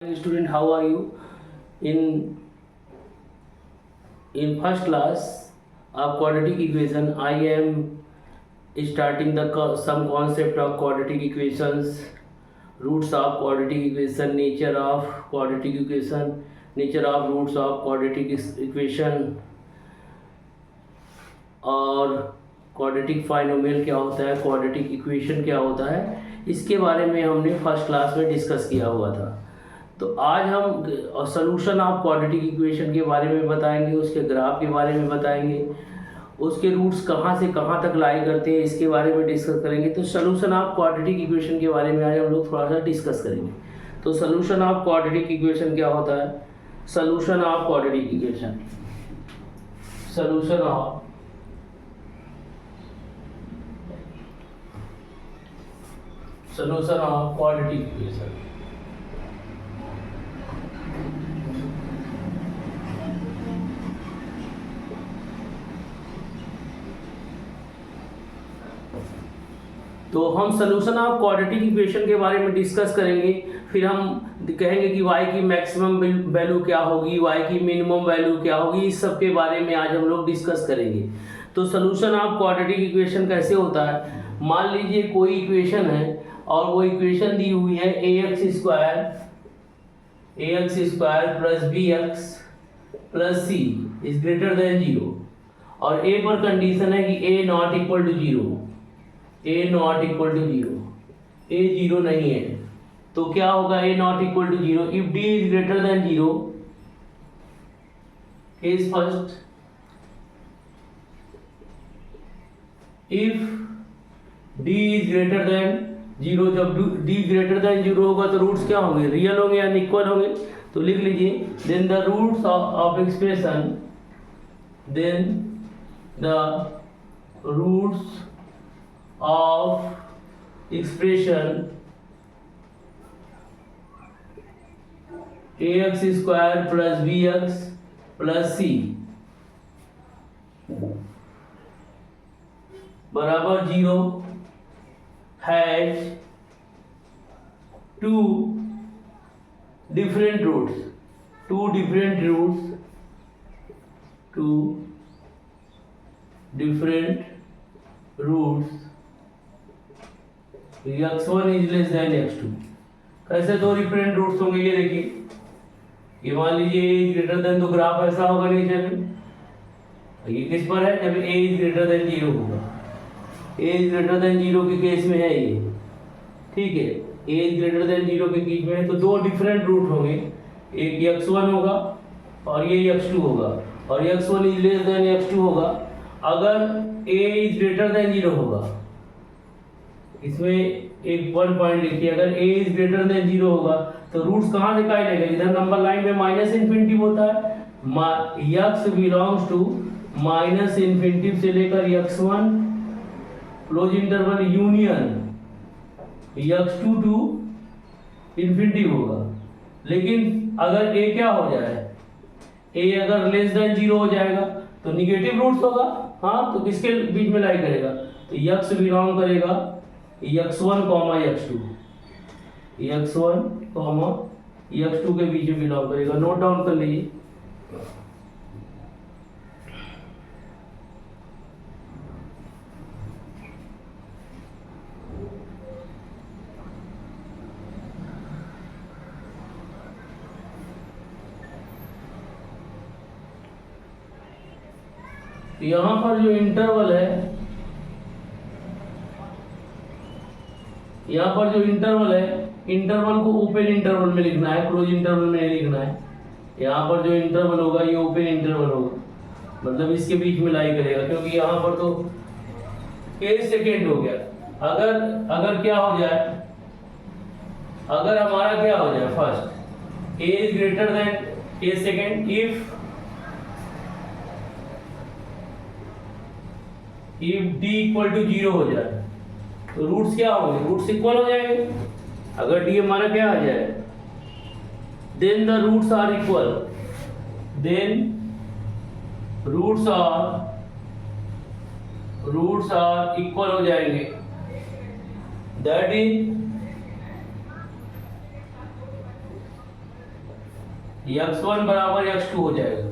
Student, how are you? In first class of quadratic equation, I am starting the some concept of quadratic equations, roots of quadratic equation, nature of quadratic equation, nature of roots of quadratic equation और quadratic फाइनोमियल क्या होता है, quadratic equation क्या होता है, इसके बारे में हमने फर्स्ट क्लास में डिस्कस किया हुआ था। तो आज हम सॉल्यूशन ऑफ क्वाड्रेटिक इक्वेशन के बारे में बताएंगे, उसके ग्राफ के बारे में बताएंगे, उसके रूट्स कहाँ से कहाँ तक लाई करते हैं इसके बारे में डिस्कस करेंगे। तो सॉल्यूशन ऑफ क्वाड्रेटिक इक्वेशन के बारे में आज हम लोग थोड़ा सा डिस्कस करेंगे। तो सॉल्यूशन ऑफ क्वाड्रेटिक इक्वेशन क्या होता है? Solution of quadratic equation, solution of quadratic equation. तो हम सॉल्यूशन ऑफ क्वाड्रेटिक इक्वेशन के बारे में डिस्कस करेंगे, फिर हम कहेंगे कि y की मैक्सिमम वैल्यू क्या होगी, y की मिनिमम वैल्यू क्या होगी, इस सब के बारे में आज हम लोग डिस्कस करेंगे। तो सॉल्यूशन ऑफ क्वाड्रेटिक इक्वेशन कैसे होता है? मान लीजिए कोई इक्वेशन है और वो इक्वेशन दी हुई है ax square plus bx plus c is greater than 0 और a पर कंडीशन है कि a not equal to 0, a not equal to 0, a 0 नहीं है। तो क्या होगा? a not equal to 0 if d is greater than 0 case first, if d is greater than 0, जब d ग्रेटर देन 0 होगा तो रूट्स क्या होंगे? रियल होंगे या इक्वल होंगे? तो लिख लीजिए then the roots of expression, then the roots of expression ax square plus bx plus c बराबर 0 has two different roots, two different roots x1 is less than x2। कैसे दो डिफरेंट रूट्स होंगे? ये देखिए, ये मान लीजिए a इज ग्रेटर देन, तो ग्राफ ऐसा होगा नीचे में, ये किस पर है? जब a इज ग्रेटर देन 0 होगा, a इज ग्रेटर देन 0 के केस में है ये, ठीक है, a इज ग्रेटर देन 0 के केस में है। तो दो डिफरेंट रूट होंगे, एक x1 होगा और ये x2 होगा, और x1 is less then x2 होगा अगर a इज ग्रेटर देन 0 होगा। इसमें एक वन पॉइंट लिखिए, अगर a इज ग्रेटर देन 0 होगा तो रूट्स कहाँ से काट लेगा? इधर नंबर लाइन में माइनस इन्फिनिटी होता है, x belongs to minus infinity से लेकर x1 close interval union x2 to infinity होगा। लेकिन अगर a क्या हो जाए, a अगर लेस देन 0 हो जाएगा तो निगेटिव रूट्स होगा। हाँ, तो किसके बीच में लाई करेगा? तो x बिलोंग करेगा x1 comma x2, x1 comma x2 के बीच में बिलोंग करेगा। नोट डाउन कर लीजिए। यहां पर जो इंटरवल है, यहां पर जो इंटरवल है, इंटरवल को ओपन इंटरवल में लिखना है, क्लोज इंटरवल में नहीं लिखना है। यहां पर जो इंटरवल होगा ये ओपन इंटरवल होगा, मतलब इसके बीच में लाई करेगा, क्योंकि यहां पर तो एक सेकेंड हो गया। अगर क्या हो जाए, अगर हमारा क्या हो जाए, first a is greater than a second, if d equal to 0 हो जाए तो रूट्स क्या होंगे? रूट्स इक्वल हो जाएंगे। अगर d हमारा क्या आ जाए, then the roots are equal, then roots are equal हो जाएंगे। दैट इज x1 बराबर x2 हो जाएगा,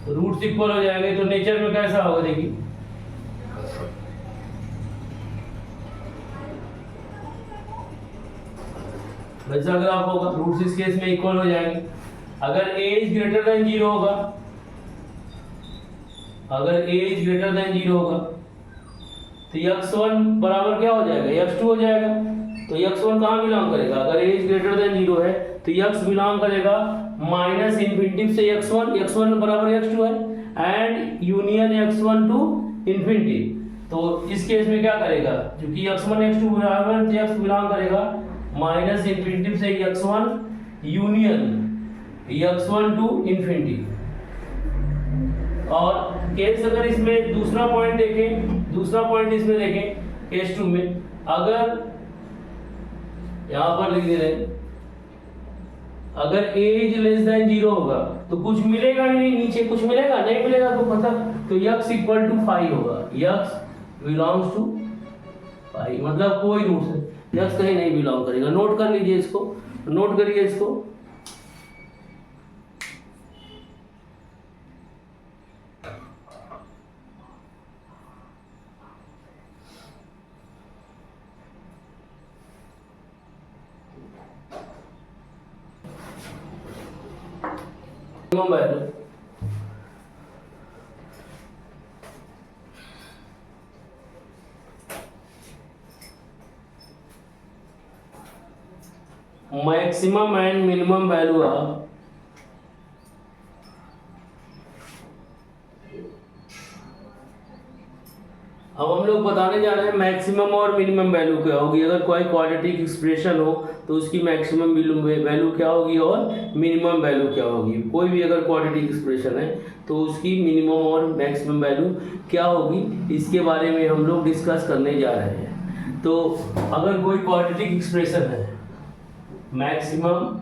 रूट्स इक्वल हो जाएंगे। तो नेचर में कैसा होगा देखिए, वैसा ग्राफ होगा, रूट्स इस केस में इक्वल हो जाएंगे। अगर a इज ग्रेटर देन 0 होगा, अगर a इज ग्रेटर देन 0 होगा तो x1 बराबर क्या हो जाएगा, x2 हो जाएगा। तो x1 कहाँ बिलोंग करेगा, अगर a इज ग्रेटर देन 0 है तो x बिलोंग करेगा माइनस इन्फिनिटी से x1 बराबर x2 है, and union x1 to infinity. तो इस केस में क्या करेगा, क्योंकि x1 x2 बराबर है तो x बिलोंग करेगा माइनस इन्फिनिटी से x1 union x1 to infinity. और केस अगर इसमें दूसरा पॉइंट देखें, दूसरा पॉइंट इसमें देखें केस 2 में, अगर यहां पर लिख दे रहे हैं, अगर a इज लेस देन 0 होगा तो कुछ मिलेगा ही नहीं, नीचे कुछ मिलेगा नहीं, मिलेगा तो मतलब तो x इक्वल टू 5 होगा, x बिलोंग्स टू 5, मतलब कोई रूट से x कहीं नहीं बिलोंग करेगा। नोट कर लीजिए इसको, नोट करिए इसको। Value maximum and minimum value of अब हम लोग बताने जा रहे हैं मैक्सिमम और मिनिमम वैल्यू क्या होगी। अगर कोई क्वाड्रेटिक एक्सप्रेशन हो तो उसकी मैक्सिमम वैल्यू क्या होगी और मिनिमम वैल्यू क्या होगी। कोई भी अगर क्वाड्रेटिक एक्सप्रेशन है तो उसकी मिनिमम और मैक्सिमम वैल्यू क्या होगी, इसके बारे में हम लोग डिस्कस करने जा रहे हैं। तो अगर कोई क्वाड्रेटिक एक्सप्रेशन है, maximum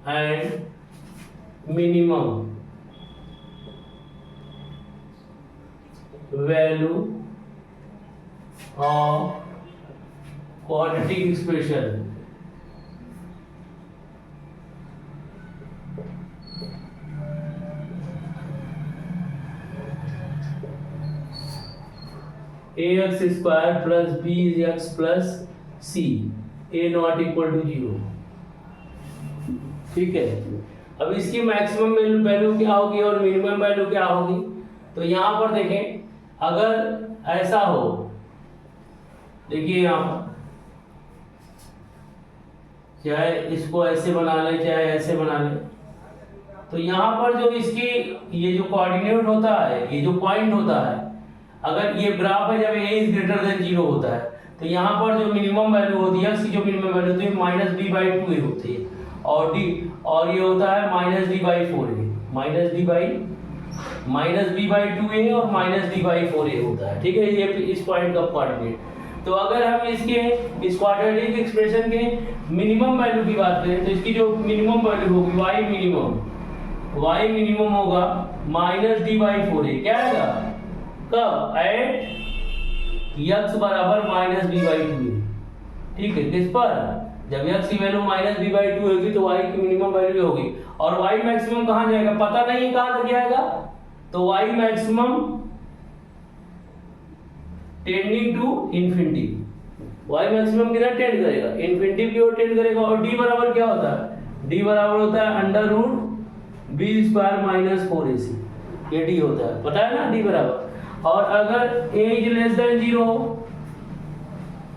and minimum value of quadratic expression ax square plus b is x plus c, a not equal to 0। ठीक है, अब इसकी मैक्सिमम वैल्यू क्या होगी और मिनिमम वैल्यू क्या होगी। तो यहां पर देखें, अगर ऐसा हो, देखिए यहां पर चाहे इसको ऐसे बना ले चाहे ऐसे बना ले, तो यहां पर जो इसकी ये जो कोऑर्डिनेट होता है, ये जो पॉइंट होता है, अगर ये ग्राफ है जब a इज ग्रेटर देन 0 होता है तो यहाँ पर जो मिनिमम वैल्यू होती है, इसकी जो मिनिमम वैल्यू होती है माइनस b/2a होती है, और ये होता है माइनस d/4a, माइनस b/2a और माइनस d/4a होता है। ठीक है, ये इस पॉइंट का कोऑर्डिनेट। तो अगर हम इसके इस क्वाड्रेटिक एक्सप्रेशन के मिनिमम वैल्यू की बात करें तो इसकी जो मिनिमम वैल्यू होगी y मिनिमम होगा माइनस d/4a। क्या आएगा कब, एट x बराबर माइनस b/2a। ठीक है, किस पर, जब x की वैल्यू माइनस b/2 होगी तो y की मिनिमम वैल्यू होगी, और y मैक्सिमम कहाँ जाएगा पता नहीं कहाँ तक जाएगा, तो y maximum tending to infinity, y maximum किधर टेंड करेगा, इंफिनिटी की ओर टेंड करेगा। और d बराबर क्या होता है, d बराबर होता है under root b² minus 4ac, ये d होता है, पता है ना d बराबर। और अगर a इज लेस देन 0 हो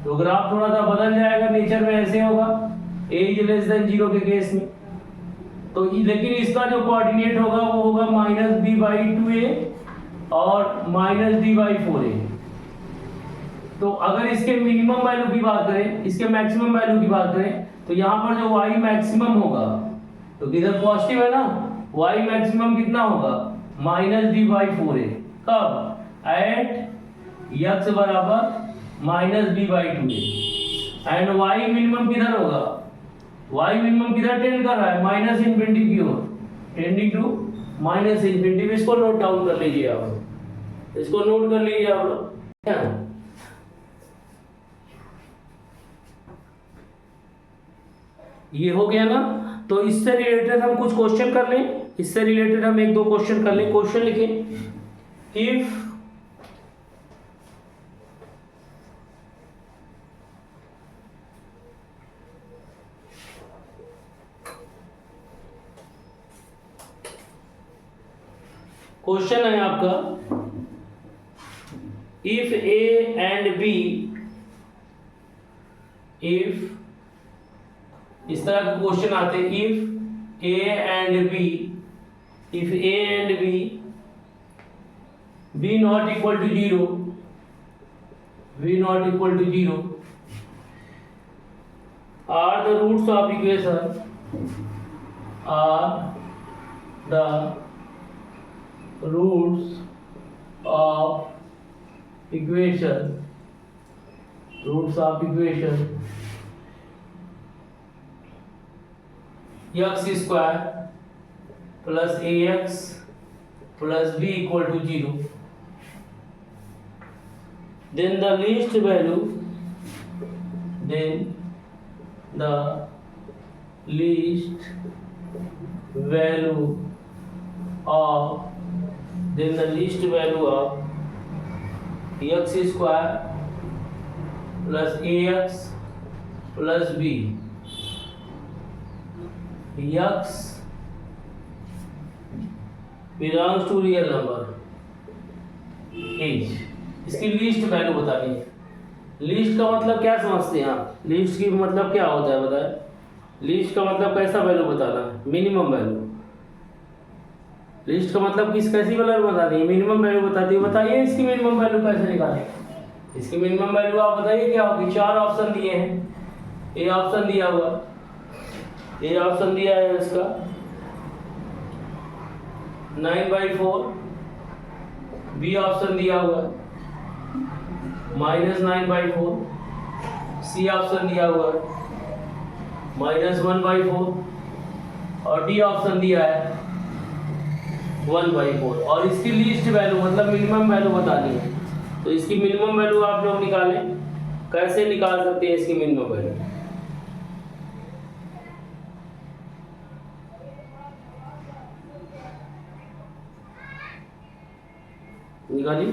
तो ग्राफ थोड़ा सा बदल जाएगा, नेचर में ऐसे होगा a इज लेस देन 0 के केस में, तो लेकिन इसका जो कोऑर्डिनेट होगा वो होगा माइनस b/2a और माइनस d/4a। तो अगर इसके मिनिमम वैल्यू की बात करें, इसके मैक्सिमम वैल्यू की बात करें, तो यहाँ पर जो y मैक्सिमम होगा तो किधर पॉजिटिव है ना, y मैक्सिमम कितना होगा माइनस d/4a, कब, एट x बराबर minus b/2a, and y minimum किधर होगा, y मिनिमम किधर टेंड कर रहा है, माइनस इन्फिनिटी की ओर, टेंडिंग टू माइनस इन्फिनिटी। इसको नोट डाउन कर लीजिए आप, इसको नोट कर लीजिए आप लोग। ये हो गया ना। तो इससे रिलेटेड हम कुछ क्वेश्चन कर लें, इससे रिलेटेड हम एक दो क्वेश्चन कर लें। क्वेश्चन लिखें, इफ क्वेश्चन है आपका, if A and B, if इस तरह के क्वेश्चन आते हैं, if A and B, if A and B not equal to zero, B not equal to zero, are the roots of equation, are the roots of equation, roots of equation x square plus ax plus b equal to 0, then the least value, then the least value of, then the least value of x square plus ax plus b, x belongs to real number, h, इसकी least value बतानी है। Least का मतलब क्या समझते हैं आप? Least की मतलब क्या होता है बताएं? लीस्ट का मतलब कैसा वैल्यू बताना है? Minimum value. लिस्ट का मतलब किस कैसी वैल्यू बताती है? मिनिमम वैल्यू बताती है। बताइए इसकी मिनिमम वैल्यू कैसे निकालें? इसकी मिनिमम वैल्यू आप बताइए क्या होगी? चार ऑप्शन दिए हैं। ए ऑप्शन दिया हुआ, ए ऑप्शन दिया है इसका 9/4, बी ऑप्शन दिया हुआ -9/4, सी ऑप्शन दिया हुआ -1/4 और डी ऑप्शन दिया है 1/4। और इसकी लीस्ट वैल्यू मतलब मिनिमम वैल्यू बतानी है। तो इसकी मिनिमम वैल्यू आप लोग निकालें। कैसे निकाल सकते हैं इसकी मिनिमम वैल्यू? निकालिए।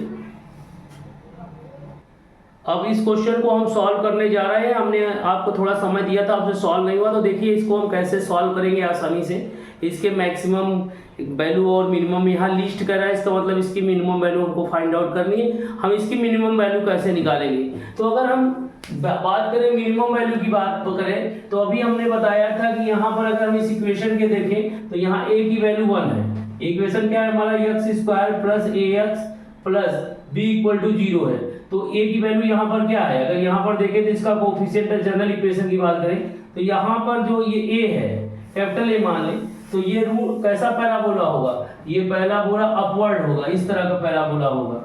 अब इस क्वेश्चन को हम सॉल्व करने जा रहे हैं। हमने आपको थोड़ा समय दिया था, आपसे सॉल्व नहीं हुआ, तो देखिए इसको हम कैसे सॉल्व करेंगे आसानी से। इसके मैक्सिमम वैल्यू और मिनिमम यहाँ लिस्ट कर रहा है, इसका मतलब इसकी मिनिमम वैल्यू हमको फाइंड आउट करनी है। हम इसकी मिनिमम वैल्यू कैसे निकालेंगे? तो अगर हम बात करें मिनिमम वैल्यू की बात करें, तो अभी हमने बताया था कि यहाँ पर अगर हम इस इक्वेशन के देखें तो यहाँ a की वैल्यू 1 है। इक्वेशन क्या है हमारा? x² plus ax plus b equal to 0 है। तो a की वैल्यू यहाँ पर क्या है? अगर यहाँ पर देखें तो इसका कोएफिशिएंट है, जनरल इक्वेशन की बात करें तो यहाँ पर जो ये a है, कैपिटल A मान लें, तो ये रूट कैसा पैराबोला होगा? ये पैराबोला अपवर्ड होगा, इस तरह का पैराबोला होगा।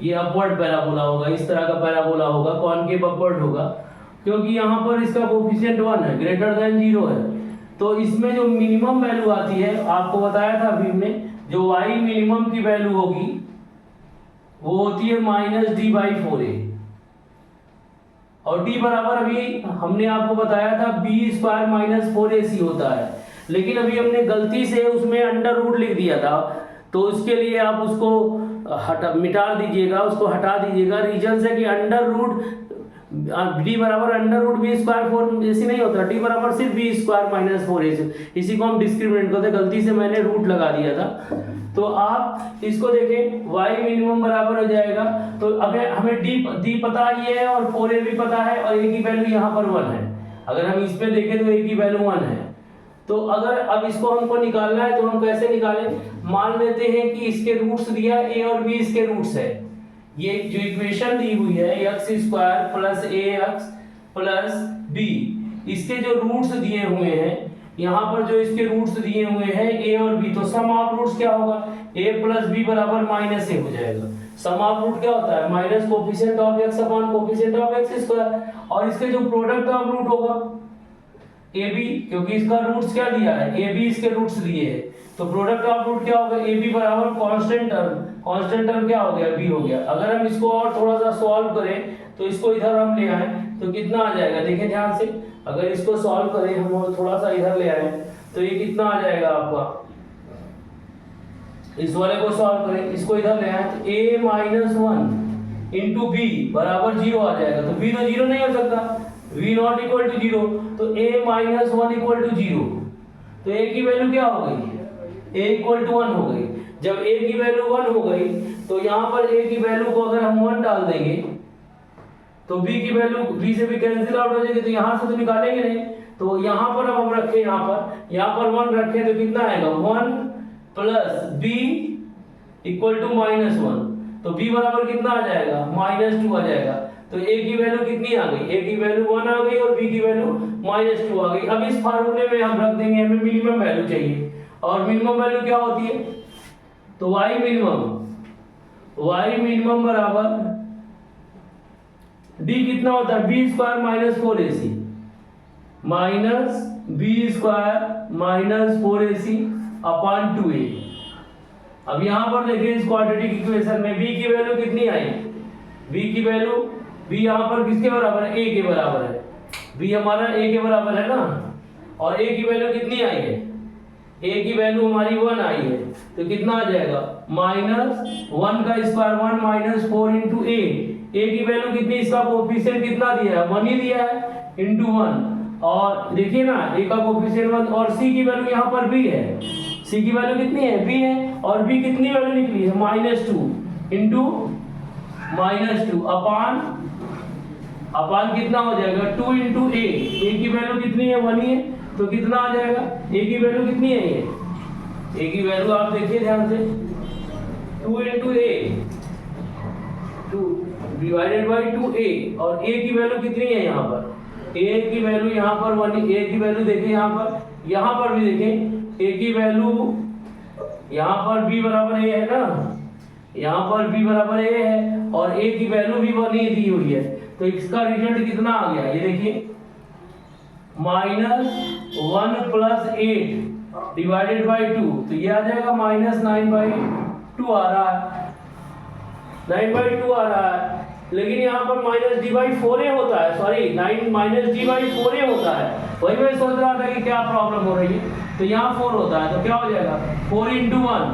ये अपवर्ड पैराबोला होगा, इस तरह का पैराबोला होगा, कॉनकेव अपवर्ड होगा, क्योंकि यहाँ पर इसका कोएफिशिएंट 1 है, ग्रेटर देन 0 है। तो इसमें जो मिनिमम वैल्यू आती है, आपको बताया था अभी हमने, जो y मिनिमम की वैल्यू होगी वो होती है -d/4a, और d बराबर अभी हमने आपको बताया था b² - 4ac होता है। लेकिन अभी हमने गलती से उसमें अंडर रूट लिख दिया था, तो उसके लिए आप उसको मिटा दीजिएगा, उसको हटा दीजिएगा। रीजन से कि अंडर रूट d बराबर अंडर रूट b² 4ac नहीं होता, d बराबर सिर्फ b² - 4ac। इसी को हम डिस्क्रिमिनेंट करते, गलती से मैंने रूट लगा दिया था। तो आप इसको देखें, y मिनिमम बराबर हो जाएगा, तो अगर हमें d पता ही है और 4a भी पता है और a की वैल्यू यहाँ पर 1 है। अगर हम इस पे देखें तो a की वैल्यू 1 है। तो अगर अब इसको हमको निकालना है तो हम कैसे निकालें? मान लेते हैं कि इसके रूट्स दिया है, a और b इसके रूट्स है। ये जो इक्वेशन दी हुई है x² plus ax plus b, इसके जो रूट्स दिए हुए हैं, यहाँ पर जो इसके रूट्स दिए हुए हैं a और b, तो सम ऑफ रूट्स क्या होगा? a प्लस b बराबर -a हो जाएगा। सम ऑफ रूट क्या होता है? Minus coefficient of x upon coefficient of x², और इसके जो प्रोडक्ट ऑफ रूट होगा ab, क्योंकि इसका रूट्स क्या दिया है? ab इसके रूट्स दिए हैं, तो प्रोडक्ट ऑफ रूट क्या होगा? ab बराबर कांस्टेंट टर्म क्या हो गया? b हो गया। अगर हम इसको और थोड़ा सा सॉल्व करें तो इसको इधर हम ले आए तो कितना आ जाएगा, देखिए ध्यान से, अगर इसको सॉल्व करें हम और थोड़ा सा इधर ले आए तो ये कितना आ जाएगा आपका, इस वाले को सॉल्व करें, इसको इधर ले आए तो a माइनस 1 इंटू बी बराबर 0 आ जाएगा। तो b तो 0 नहीं हो सकता, v नॉट इक्वल टू 0, तो a माइनस 1 इक्वल टू 0। तो a की वैल्यू क्या हो गई, a इक्वल टू 1 हो गई। जब a की वैल्यू 1 हो गई तो यहाँ पर a की वैल्यू को अगर हम 1 डाल देंगे तो b की वैल्यू b से भी कैंसिल आउट हो जाएगी, तो यहाँ से तो निकालेंगे नहीं। तो यहाँ पर अब हम रखें, यहाँ पर 1 रखें तो कितना आएगा, 1 plus b equal to minus 1, तो b बराबर कितना आ जाएगा, माइनस 2 आ जाएगा। तो a की वैल्यू कितनी आ गई, a की वैल्यू 1 आ गई और b की वैल्यू माइनस 2 आ गई। अब इस फार्मूले में हम रख देंगे, हमें मिनिमम वैल्यू चाहिए, और मिनिमम वैल्यू क्या होती है, तो y मिनिमम बराबर d कितना होता है, b square minus 4ac minus b square minus 4ac upon 2a। अब यहां पर देखिए इस क्वाड्रेटिक इक्वेशन में b की वैल्यू कितनी आई, b की वैल्यू, b यहां पर किसके बराबर है, a के बराबर है, b हमारा a के बराबर है ना, और a की वैल्यू कितनी आई है, a की वैल्यू हमारी 1 आई है, तो कितना आ जाएगा, माइनस 1 का स्क्वायर 1 माइनस 4 इंटू a की वैल्यू कितनी, इसका कोफिशिएंट कितना दिया है, 1 ही दिया है, इंटू 1, और देखिए ना a का कोफिशिएंट 1, और c की वैल्यू यहाँ पर b है, c की वैल्यू कितनी है, b है, और b कितनी वैल्यू निकली है, माइनस 2 इंटू माइनस 2 अपान कितना हो जाएगा, 2 इंटू a की वैल्यू कितनी है, 1 ही है, तो कितना आ जाएगा, a की वैल्यू कितनी है, ये a की वैल्यू आप देखिए ध्यान से, 2 into a 2 divided by 2a, और a की वैल्यू कितनी है, यहाँ पर a की वैल्यू यहाँ पर 1, a की वैल्यू देखिए यहाँ पर भी देखें, a की वैल्यू यहाँ पर b बराबर a है ना, यहाँ पर b बराबर a है, और a की वैल्यू भी 1 ही दी हुई है, तो इसका रिजल्ट कितना आ गया, ये देखिए माइनस 1 प्लस 8 डिवाइडेड बाई 2, तो ये आ जाएगा माइनस 9/2 आ रहा है, 9/2 आ रहा है, लेकिन यहाँ पर माइनस d/4a होता है, सॉरी 9 माइनस d/4a होता है, वही मैं सोच रहा था कि क्या प्रॉब्लम हो रही है, तो यहाँ 4 होता है, तो क्या हो जाएगा 4 इंटू 1,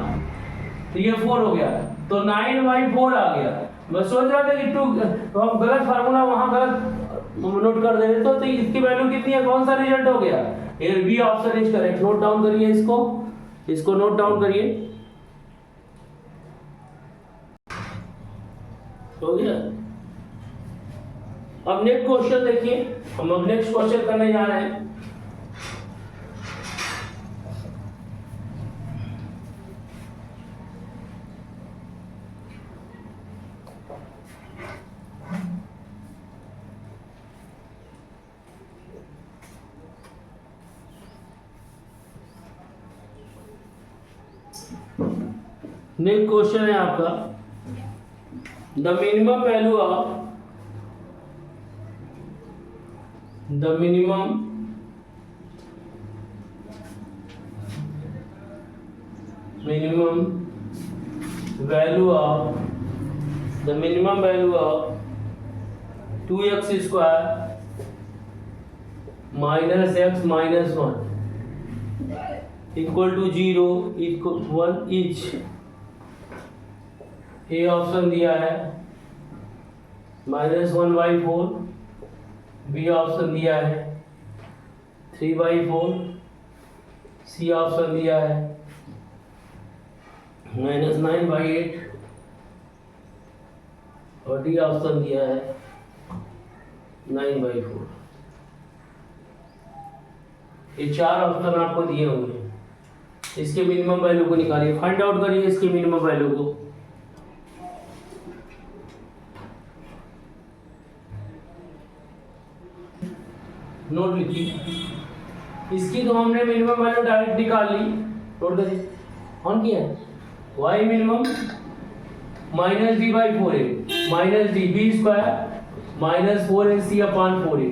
तो ये 4 हो गया, तो 9/4 आ गया। मैं सोच रहा था कि 2, तो हम गलत फार्मूला वहाँ गलत नोट कर दे रहे, तो इसकी वैल्यू कितनी है, कौन सा रिजल्ट हो गया, ये B option is correct. Note down करिए इसको नोट डाउन करिए, हो गया। अब नेक्स्ट क्वेश्चन देखिए, हम अब नेक्स्ट क्वेश्चन करने जा रहे हैं। नेक्स्ट क्वेश्चन है आपका, the minimum value of the minimum value of 2x square minus x minus 1 equal to 0 equal 1 each। A option दिया है -1/4, बी ऑप्शन दिया है 3/4, सी ऑप्शन दिया है -9/8, और डी ऑप्शन दिया है 9/4। ये 4 ऑप्शन आपको दिए हुए हैं, इसके मिनिमम वैल्यू को निकालिए, फाइंड आउट करिए इसके मिनिमम वैल्यू को। नोट लिखिए, इसकी तो हमने मिनिमम वैल्यू डायरेक्ट निकाल ली, नोट करिए, ऑन किया है, y minimum -d/4a minus D B square minus 4ac upon 4a।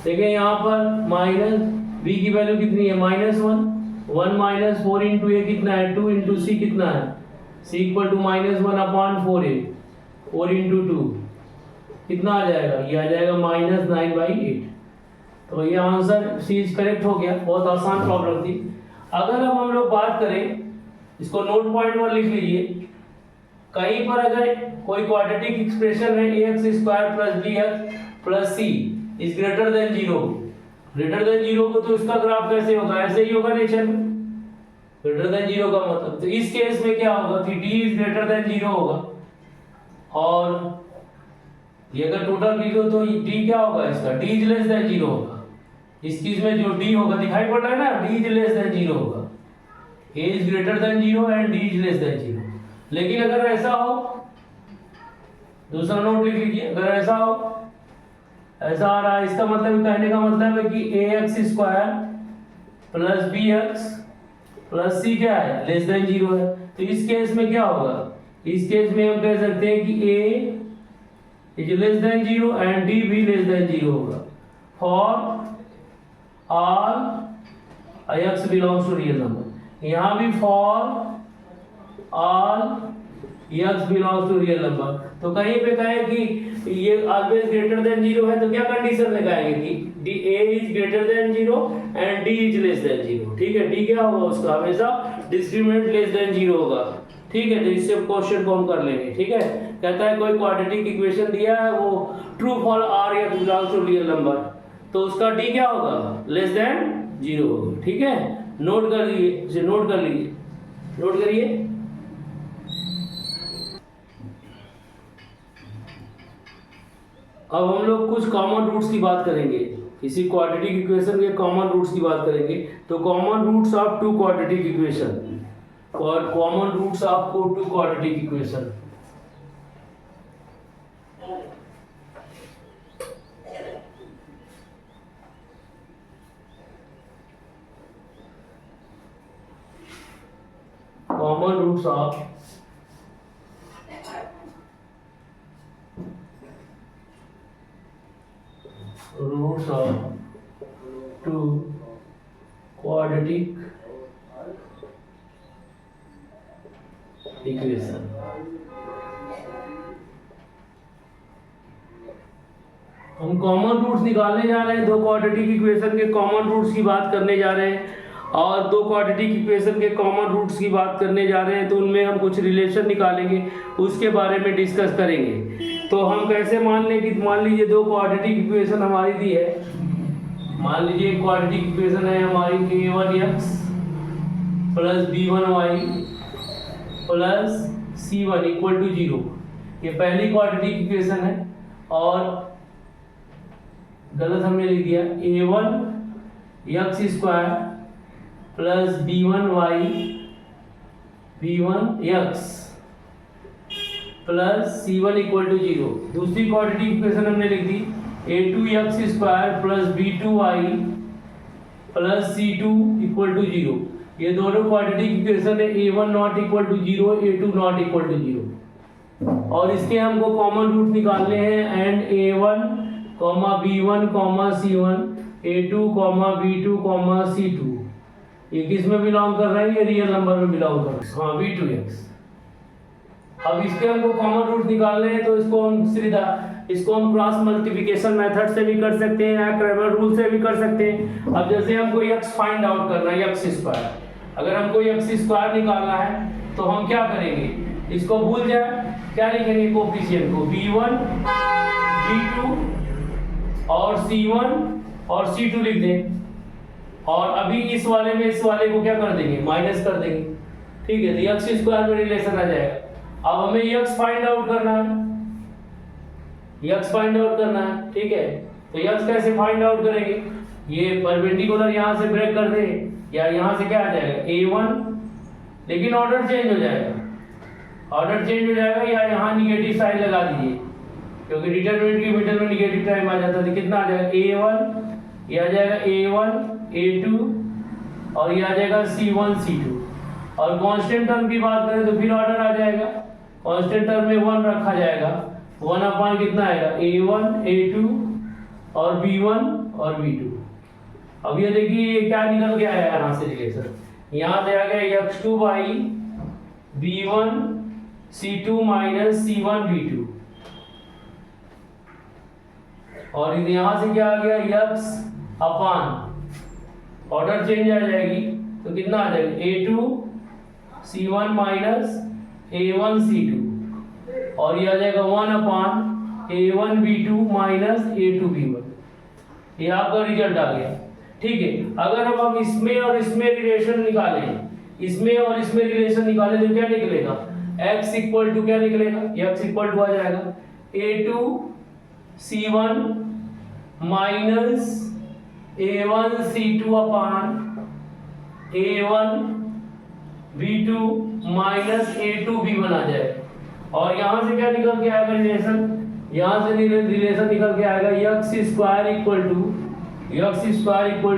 देखिए यहाँ पर माइनस b की वैल्यू कितनी है, -1 माइनस 4 इंटू ए कितना है, 2 इंटू सी कितना है, c equal to -1 upon 4a, 4 into 2, कितना आ जाएगा, ये आ जाएगा -9/8। तो ये आंसर सी इज करेक्ट हो गया। बहुत आसान प्रॉब्लम थी। अगर अब हम लोग बात करें, इसको नोट पॉइंट 1 लिख लीजिए। कहीं पर अगर कोई क्वाड्रेटिक एक्सप्रेशन है ax² + bx + c is greater than 0, greater than 0 को तो इसका ग्राफ कैसे होगा, ऐसे ही होगा नेचर में, ग्रेटर देन 0 का मतलब। तो इस केस में क्या होगा कि d इज ग्रेटर देन 0 होगा, और ये अगर टोटल लिख दो तो d क्या होगा इसका, d इज लेस देन 0 होगा। इस चीज में जो d होगा दिखाई पड़ रहा है ना, d इज लेस देन 0 होगा, a is greater than 0 and d is less than 0। लेकिन अगर ऐसा हो, दूसरा नोट लिख लीजिए, अगर ऐसा हो, ऐसा आ रहा है, इसका मतलब, कहने का मतलब है कि ax² + bx + c क्या है, लेस देन 0 है। तो इस केस में क्या होगा, इस केस में हम कह सकते हैं कि a is less than 0 and d भी लेस देन 0 होगा for all x belongs to real number. यहाँ भी for all x belongs to real number. तो कहीं पे कहे कि ये ऑलवेज ग्रेटर देन 0 है, तो क्या कंडीशन लगाएंगे कि a is greater than 0 and d is less than 0। ठीक है, d क्या होगा उसका, हमेशा डिस्क्रिमिनेंट लेस देन 0 होगा। ठीक है, तो इससे क्वेश्चन को हम कर लेंगे। ठीक है, कहता है कोई क्वाड्रेटिक इक्वेशन दिया है, वो true for r x belongs to real number, तो उसका d क्या होगा, लेस देन 0 होगा। ठीक है, नोट कर लीजिए, इसे नोट कर लीजिए, नोट करिए। अब हम लोग कुछ कॉमन रूट्स की बात करेंगे, किसी क्वाड्रेटिक इक्वेशन के कॉमन रूट्स की बात करेंगे। तो common roots of two quadratic equation, और common roots of two quadratic equation. Common roots of two quadratic equation. हम कॉमन रूट्स निकालने जा रहे हैं, दो क्वाड्रेटिक इक्वेशन के कॉमन रूट्स की बात करने जा रहे हैं, और दो क्वाड्रेटिक इक्वेशन के कॉमन रूट्स की बात करने जा रहे हैं, तो उनमें हम कुछ रिलेशन निकालेंगे, उसके बारे में डिस्कस करेंगे। तो हम कैसे मान लें कि मान लीजिए दो क्वाड्रेटिक इक्वेशन हमारी दी है, मान लीजिए क्वाड्रेटिक इक्वेशन है हमारी a1x + b1y + c1 = 0। ये पहली क्वाड्रेटिक इक्वेशन है, और गलत हमने लिख दिया, a1x² + b1y b1x + c1 = 0। दूसरी क्वाड्रेटिक इक्वेशन हमने लिख दी a2x² + b2y + c2 = 0। ये दोनों क्वाड्रेटिक इक्वेशन है, a1 ≠ 0, a2 ≠ 0, और इसके हमको कॉमन रूट निकालने हैं, and a1, b1, c1, a2, b2, c2 ये किस में बिलोंग कर रहा है, ये रियल नंबर में बिलोंग कर रहा है, हाँ b2x। अब इसके हमको कॉमन रूट निकालने हैं, तो इसको हम क्रॉस मल्टीप्लिकेशन मेथड से भी कर सकते हैं, या क्रैमर रूल से भी कर सकते हैं। अब जैसे हमको x फाइंड आउट करना है, x², अगर हमको x² निकालना है, तो हम क्या करेंगे, इसको भूल जाए, क्या लिखेंगे कोफिशिएंट को, b1, b2 और c1 और c2 लिख दें, और अभी इस वाले में इस वाले को क्या कर देंगे, माइनस कर देंगे। ठीक है, तो x² में रिलेशन आ जाएगा। अब हमें x फाइंड आउट करना है, x फाइंड आउट करना है। ठीक है, तो x कैसे फाइंड आउट करेंगे, ये परपेंडिकुलर यहाँ से ब्रेक कर दे, या यहाँ से क्या आ जाएगा a1, लेकिन ऑर्डर चेंज हो जाएगा, ऑर्डर चेंज हो जाएगा, या यहाँ निगेटिव साइन लगा दीजिए, क्योंकि डिटरमिनेंट के मिडिल में निगेटिव टाइम आ जाता है। तो कितना आ जाएगा, a1, ये आ जाएगा a1, a2, और ये आ जाएगा c1, c2। और कांस्टेंट टर्म की बात करें तो फिर ऑर्डर आ जाएगा, कांस्टेंट टर्म में 1 रखा जाएगा, 1 कितना आएगा, a1, a2 और b1 और b2। अब ये देखिए ये क्या निकल के आया यहाँ से रिलेशन, यहाँ से आ गया x2 by b1 c2 - c1 b2। और यहाँ से क्या आ गया x अपान, ऑर्डर चेंज आ जाएगी तो कितना आ जाएगा a2 c1 minus a1 c2, और ये आ जाएगा 1 अपान a1 b2 minus a2 b1। ये आपका रिजल्ट आ गया। ठीक है, अगर अब हम इसमें और इसमें रिलेशन निकालें, इसमें और इसमें रिलेशन निकालें तो क्या निकलेगा, x इक्वल टू क्या निकलेगा, x इक्वल टू आ जाएगा a2 c1 minus a1 c2 अपान a1 b2 minus a2 b1 आ जाएगा। और यहां से क्या निकल के आएगा रिलेशन, यहां से रिलेशन निकल के आएगा x square equal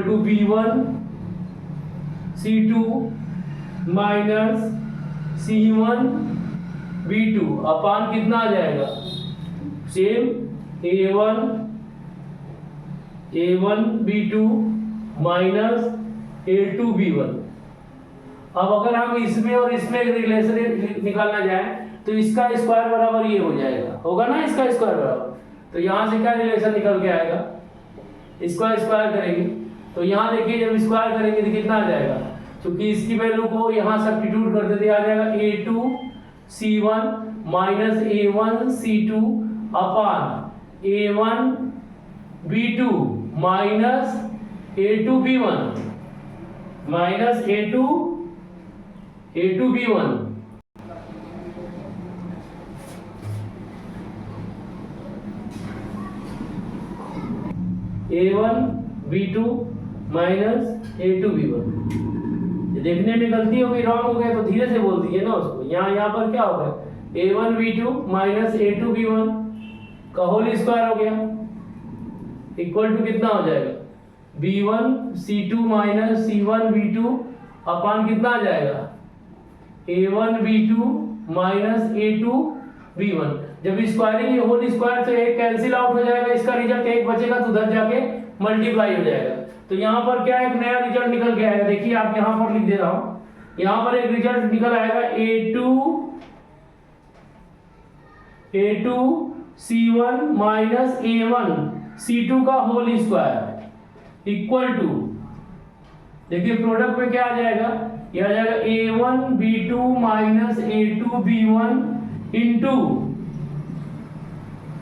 to b1 c2 minus c1 b2 upon कितना आ जाएगा, same a1 b2 minus a2 b1। अब अगर हम इसमें और इसमें रिलेशन निकालना जाए तो इसका स्क्वायर बराबर ये हो जाएगा, होगा ना इसका स्क्वायर बराबर। तो यहाँ से क्या रिलेशन निकल के आएगा, इसका स्क्वायर करेंगे तो यहाँ देखिए जब स्क्वायर करेंगे तो कितना आ जाएगा, क्योंकि इसकी वैल्यू को यहाँ सब्स्टिट्यूट कर देते, आ जाएगा a2 c1 minus a1 c2 अपान a1 b2 minus a2 b1 minus a2 b1। a1 b2 minus a2 b1। देखने में गलती हो गई, रॉन्ग हो गया तो धीरे से बोल दीजिए ना उसको। यहाँ पर क्या होगा, a1 b2 minus a2 b1 का होल स्क्वायर हो गया, इक्वल टू कितना हो जाएगा, b1 c2 minus c1 b2 upon कितना आ जाएगा, a1 b2 minus a2 b1। जब स्क्वायरिंग ये होल स्क्वायर से एक कैंसिल आउट हो जाएगा, इसका रिजल्ट एक बचेगा तो उधर जाके मल्टीप्लाई हो जाएगा। तो यहाँ पर क्या एक नया रिजल्ट निकल के आएगा, देखिए आप यहाँ पर लिख दे रहा हूँ, यहाँ पर एक रिजल्ट निकल आएगा a2 c1 minus a1 c2 का होल स्क्वायर इक्वल टू, देखिए प्रोडक्ट में क्या आ जाएगा, यह आ जाएगा a1 b2 minus a2 b1 into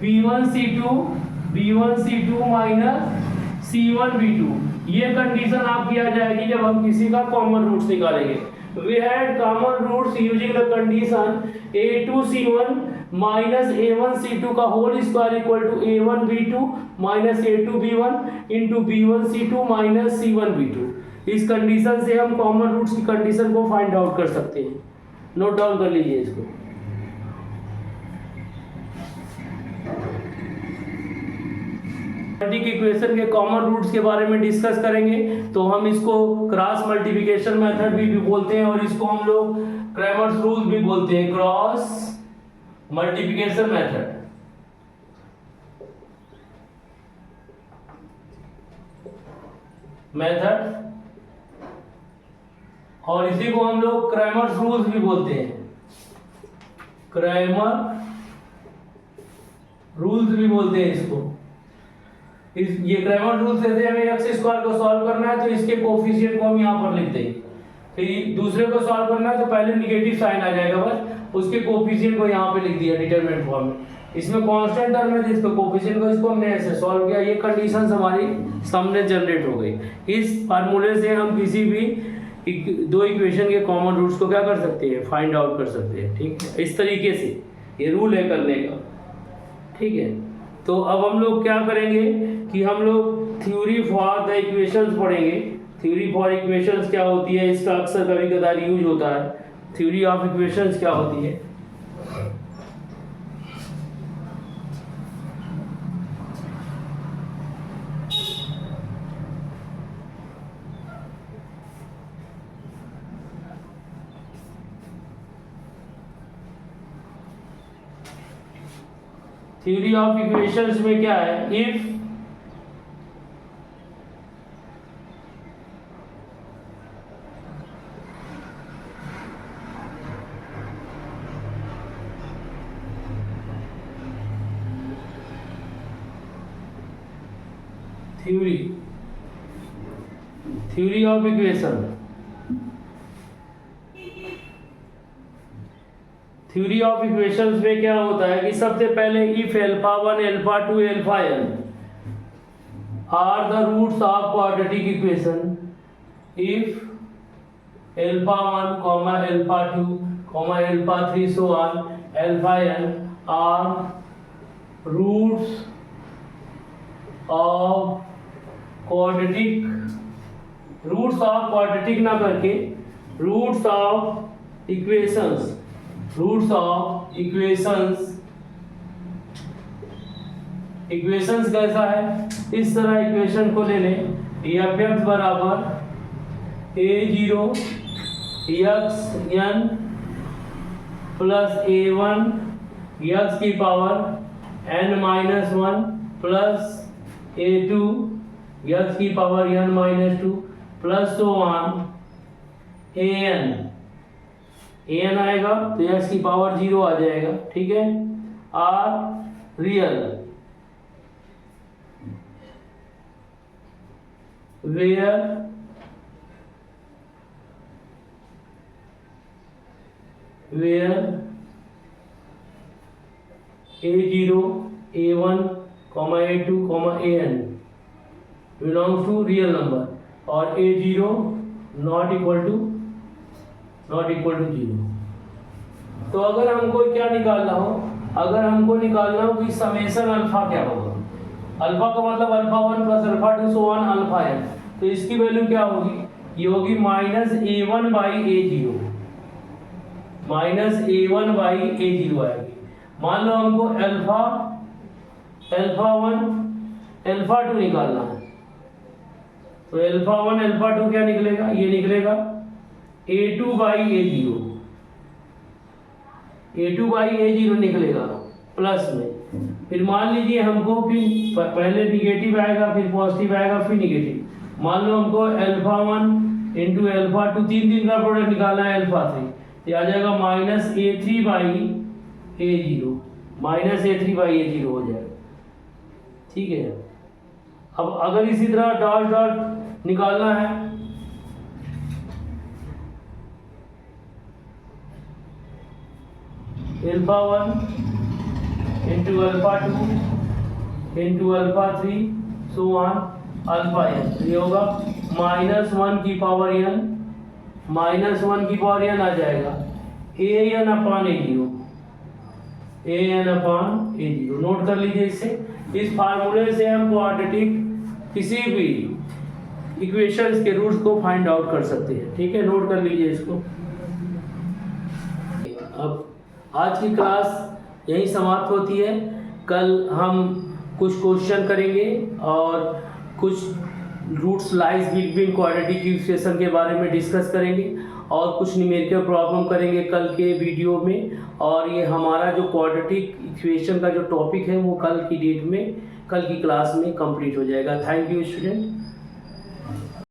b1 c2 minus c1 b2। ये कंडीशन आपकी आ जाएगी जब हम किसी का कॉमन रूट्स निकालेंगे। We had common roots using the condition a2 c1 minus a1 c2 का whole square equal to a1 b2 minus a2 b1 into b1 c2 minus c1 b2। इस कंडीशन से हम कॉमन रूट्स की condition को find out कर सकते हैं। Note down कर लीजिए इसको। इक्वेशन के कॉमन रूट्स के बारे में डिस्कस करेंगे तो हम इसको क्रॉस मल्टीप्लिकेशन मेथड भी बोलते हैं और इसको हम लोग क्रैमर्स रूल भी बोलते हैं, क्रॉस मल्टीप्लिकेशन मेथड और इसी को हम लोग क्रैमर्स रूल्स भी बोलते हैं, क्रैमर रूल्स भी बोलते हैं इसको। ये क्रैमर रूल से हमें एक्स स्क्वायर को सॉल्व करना है तो इसके कोफिशिएंट को हम यहाँ पर लिख देंगे, फिर दूसरे को सॉल्व करना है तो पहले निगेटिव साइन आ जाएगा, बस उसके कोफिशिएंट को यहाँ पे लिख दिया डिटरमिनेंट फॉर्म में। इसमें कांस्टेंट टर्म है जिसका कोफिशिएंट को इसको हमने ऐसे सॉल्व किया, ये कंडीशंस हमारी सामने जनरेट हो गई। इस फार्मूले से हम किसी भी दो इक्वेशन के कॉमन रूट्स को क्या कर सकते हैं, फाइंड आउट कर सकते हैं। ठीक है, इस तरीके से ये रूल है करने का। ठीक है, तो अब हम लोग क्या करेंगे कि हम लोग थ्योरी फॉर द इक्वेशंस पढ़ेंगे। थ्योरी फॉर इक्वेशंस क्या होती है, इसका अक्सर कभी कदार यूज होता है। थ्योरी ऑफ इक्वेशंस क्या होती है, थ्योरी ऑफ इक्वेशंस में क्या है, if theory of equation. Theory of equations में क्या होता है कि सबसे पहले if alpha 1 alpha 2 alpha n are the roots of quadratic equation, if alpha 1 comma alpha 2 comma alpha 3 so on alpha n are roots of quadratic ना करके roots of equations कैसा है, इस तरह इक्वेशन को ले लें, एफ एक्स बराबर a0 x n plus a1 x की power n minus 1 plus a2 x की power n minus 2 plus so on an आएगा तो x की पावर 0 आ जाएगा। ठीक है, are real where a0 a1 a2 an belongs to real number और a0 not equal to 0। तो अगर हमको क्या निकालना हो, अगर हमको निकालना हो कि समेशन अल्फा क्या होगा, अल्फा का मतलब alpha 1 plus alpha 2 so on alpha n, तो इसकी वैल्यू क्या होगी, ये होगी minus a1 by a0, minus a1 by a0 आएगी। मान लो हमको अल्फा 1 अल्फा 2 निकालना है, तो अल्फा 1 अल्फा 2 क्या निकलेगा, ये निकलेगा a2 बाई a0 निकलेगा प्लस में। फिर मान लीजिए हमको फिर पहले निगेटिव आएगा फिर पॉजिटिव आएगा फिर निगेटिव। मान लो हमको अल्फा 1 इंटू अल्फा 2 तीन का प्रोडक्ट निकालना है अल्फा 3, ये आ जाएगा minus a3 by a0, minus a3 by a0 हो जाएगा। ठीक है, अब अगर इसी तरह डॉट डॉट निकालना है, alpha 1 into alpha 2 into alpha 3 so on alpha n, ये होगा माइनस 1 की पावर n, माइनस 1 की पावर n आ जाएगा an अपान a0। नोट कर लीजिए इससे, इस फार्मूले से हम क्वाड्रेटिक किसी भी इक्वेशंस के रूट्स को फाइंड आउट कर सकते हैं। ठीक है, नोट कर लीजिए इसको। अब आज की क्लास यहीं समाप्त होती है। कल हम कुछ क्वेश्चन करेंगे और कुछ roots lies between quadratic equation के बारे में डिस्कस करेंगे और कुछ न्यूमेरिकल प्रॉब्लम करेंगे कल के वीडियो में। और ये हमारा जो क्वाड्रेटिक इक्वेशन का जो टॉपिक है वो कल की डेट में, कल की क्लास में कंप्लीट हो जाएगा। Thank you student.